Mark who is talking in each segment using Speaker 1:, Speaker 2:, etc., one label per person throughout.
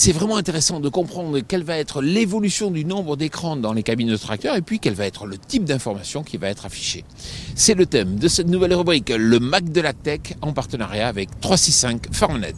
Speaker 1: C'est vraiment intéressant de comprendre quelle va être l'évolution du nombre d'écrans dans les cabines de tracteurs et puis quel va être le type d'information qui va être affiché. C'est le thème de cette nouvelle rubrique, le Mac de la Tech, en partenariat avec 365 Pharmanet.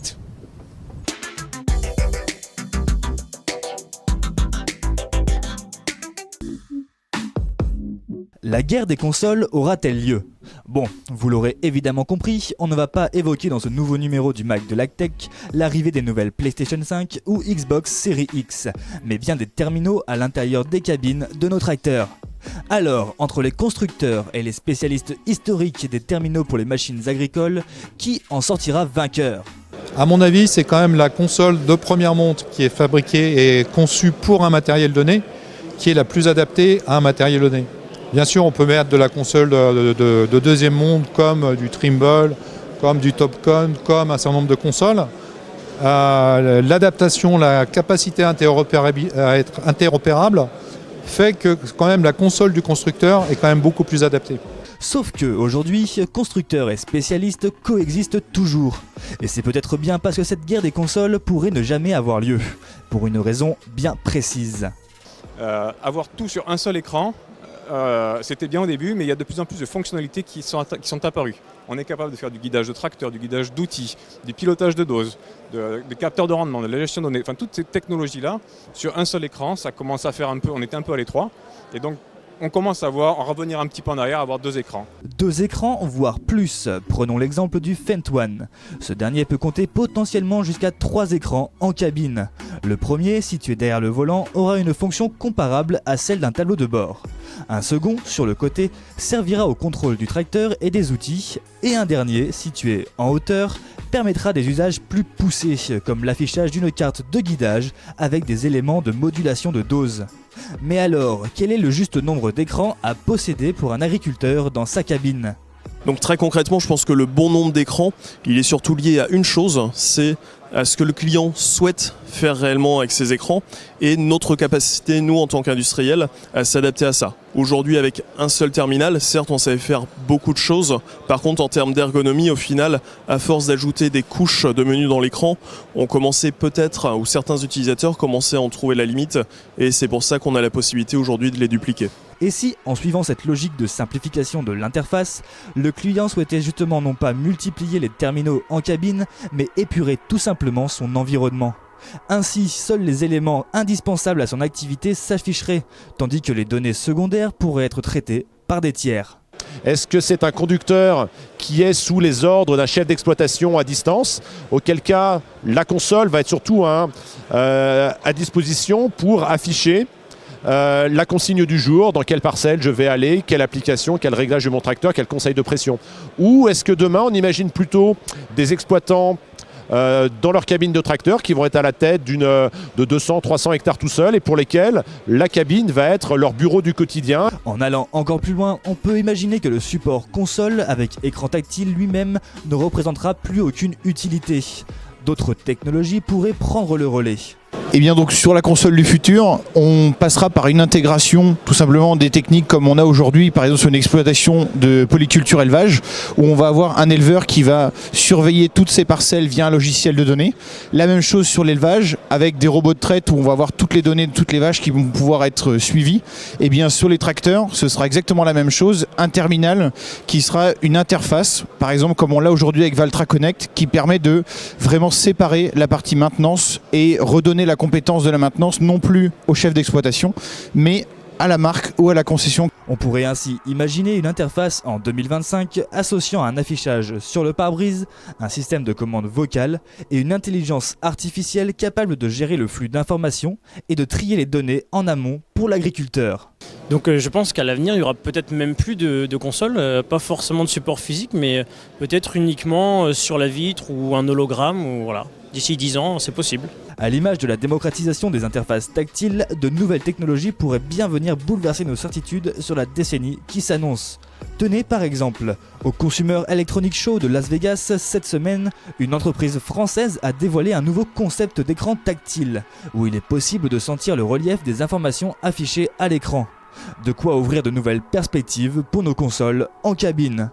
Speaker 2: La guerre des consoles aura-t-elle lieu ? Bon, vous l'aurez évidemment compris, on ne va pas évoquer dans ce nouveau numéro du Mac de la Tech l'arrivée des nouvelles PlayStation 5 ou Xbox Series X, mais bien des terminaux à l'intérieur des cabines de nos tracteurs. Alors, entre les constructeurs et les spécialistes historiques des terminaux pour les machines agricoles, qui en sortira vainqueur ?
Speaker 3: À mon avis, c'est quand même la console de première monte qui est fabriquée et conçue pour un matériel donné, qui est la plus adaptée à un matériel donné. Bien sûr, on peut mettre de la console de deuxième monde comme du Trimble, comme du Topcon, comme un certain nombre de consoles. L'adaptation, la capacité à être interopérable fait que quand même la console du constructeur est quand même beaucoup plus adaptée.
Speaker 2: Sauf que aujourd'hui, constructeurs et spécialistes coexistent toujours. Et c'est peut-être bien parce que cette guerre des consoles pourrait ne jamais avoir lieu, pour une raison bien précise.
Speaker 4: Avoir tout sur un seul écran, c'était bien au début, mais il y a de plus en plus de fonctionnalités qui sont apparues. On est capable de faire du guidage de tracteurs, du guidage d'outils, du pilotage de doses, de capteurs de rendement, de la gestion de données. Enfin, toutes ces technologies-là, sur un seul écran, ça commence à faire un peu, on était un peu à l'étroit. Et donc, on commence à revenir un petit peu en arrière, à avoir 2 écrans.
Speaker 2: 2 écrans, voire plus. Prenons l'exemple du Fent One. Ce dernier peut compter potentiellement jusqu'à 3 écrans en cabine. Le premier, situé derrière le volant, aura une fonction comparable à celle d'un tableau de bord. Un second, sur le côté, servira au contrôle du tracteur et des outils. Et un dernier, situé en hauteur, permettra des usages plus poussés, comme l'affichage d'une carte de guidage avec des éléments de modulation de dose. Mais alors, quel est le juste nombre d'écrans à posséder pour un agriculteur dans sa cabine ?
Speaker 5: Donc très concrètement, je pense que le bon nombre d'écrans, il est surtout lié à une chose, c'est à ce que le client souhaite faire réellement avec ses écrans et notre capacité, nous en tant qu'industriels, à s'adapter à ça. Aujourd'hui, avec un seul terminal, certes on savait faire beaucoup de choses, par contre en termes d'ergonomie, au final, à force d'ajouter des couches de menus dans l'écran, on commençait peut-être, ou certains utilisateurs commençaient à en trouver la limite, et c'est pour ça qu'on a la possibilité aujourd'hui de les dupliquer.
Speaker 2: Et si, en suivant cette logique de simplification de l'interface, le client souhaitait justement non pas multiplier les terminaux en cabine, mais épurer tout simplement son environnement. Ainsi, seuls les éléments indispensables à son activité s'afficheraient, tandis que les données secondaires pourraient être traitées par des tiers.
Speaker 6: Est-ce que c'est un conducteur qui est sous les ordres d'un chef d'exploitation à distance ? Auquel cas, la console va être surtout à disposition pour afficher la consigne du jour, dans quelle parcelle je vais aller, quelle application, quel réglage de mon tracteur, quel conseil de pression. Ou est-ce que demain, on imagine plutôt des exploitants dans leur cabine de tracteur qui vont être à la tête de 200-300 hectares tout seuls et pour lesquels la cabine va être leur bureau du quotidien.
Speaker 2: En allant encore plus loin, on peut imaginer que le support console avec écran tactile lui-même ne représentera plus aucune utilité. D'autres technologies pourraient prendre le relais.
Speaker 7: Et bien donc sur la console du futur, on passera par une intégration tout simplement des techniques comme on a aujourd'hui, par exemple sur une exploitation de polyculture élevage, où on va avoir un éleveur qui va surveiller toutes ses parcelles via un logiciel de données. La même chose sur l'élevage, avec des robots de traite où on va avoir toutes les données de toutes les vaches qui vont pouvoir être suivies. Et bien sur les tracteurs, ce sera exactement la même chose, un terminal qui sera une interface, par exemple comme on l'a aujourd'hui avec Valtra Connect, qui permet de vraiment séparer la partie maintenance et redonner la compétence de la maintenance non plus au chef d'exploitation, mais à la marque ou à la concession.
Speaker 2: On pourrait ainsi imaginer une interface en 2025 associant un affichage sur le pare-brise, un système de commande vocale et une intelligence artificielle capable de gérer le flux d'informations et de trier les données en amont pour l'agriculteur.
Speaker 8: Donc je pense qu'à l'avenir, il y aura peut-être même plus de consoles, pas forcément de support physique, mais peut-être uniquement sur la vitre ou un hologramme, ou voilà. D'ici 10 ans, c'est possible.
Speaker 2: À l'image de la démocratisation des interfaces tactiles, de nouvelles technologies pourraient bien venir bouleverser nos certitudes sur la décennie qui s'annonce. Tenez par exemple, au Consumer Electronics Show de Las Vegas cette semaine, une entreprise française a dévoilé un nouveau concept d'écran tactile, où il est possible de sentir le relief des informations affichées à l'écran. De quoi ouvrir de nouvelles perspectives pour nos consoles en cabine.